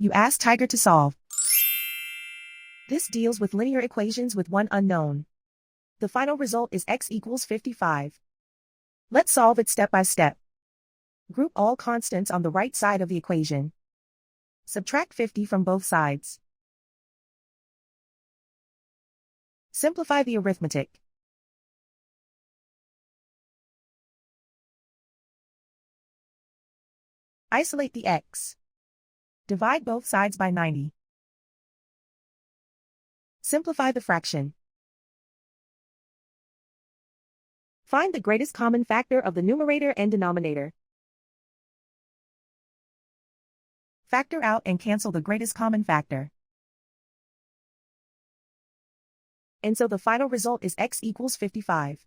You ask Tiger to solve. This deals with linear equations with one unknown. The final result is x equals 55. Let's solve it step by step. Group all constants on the right side of the equation. Subtract 50 from both sides. Simplify the arithmetic. Isolate the x. Divide both sides by 90. Simplify the fraction. Find the greatest common factor of the numerator and denominator. Factor out and cancel the greatest common factor. And so the final result is x equals 55.